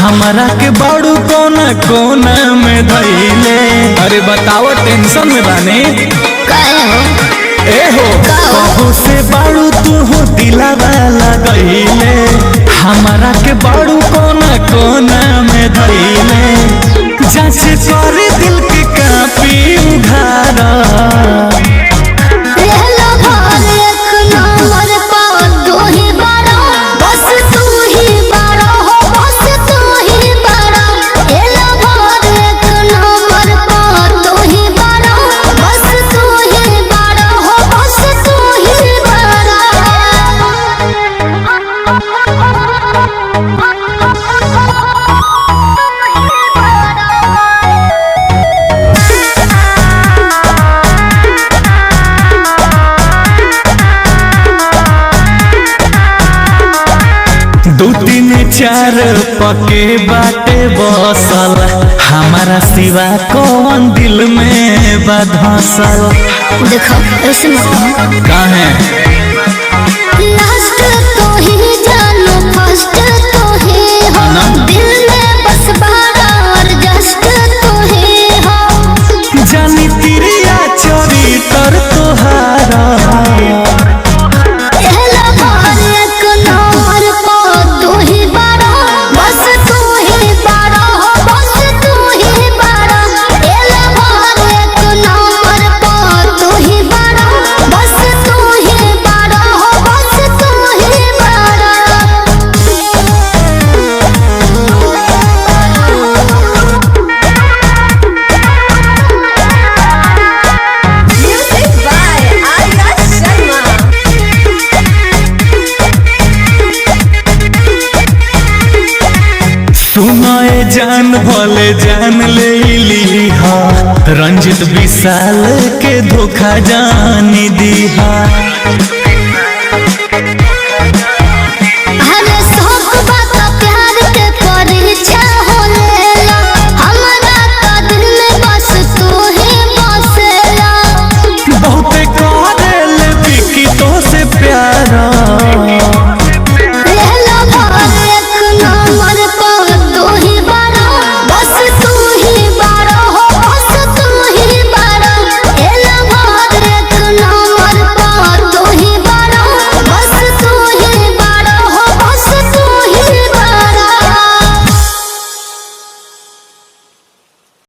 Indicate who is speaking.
Speaker 1: हमारा के बाड़ू कोना कोना में धइले। अरे बताओ टेंशन में बाने ए हो कहो से बाड़ू तू हो दिलावा लगइले। हमारा के बाड़ू कोना कोना में धइले। जांच कर दिल के कापी उघारा दू तीन चार पके बाटे बसल। हमारा सिवा कौन दिल में बधसल।
Speaker 2: देखो ऐसे मत
Speaker 1: काहे
Speaker 2: लास्ट तो ही जानो फर्स्ट तो ही हो। दिल में बस बारा और जस्ट तो ही हो।
Speaker 1: जानी तिरिया चोरी तर तोहारा सुनाए जान भले जान ले ली हा। रंजित विशाल के धोखा जानी दी हा।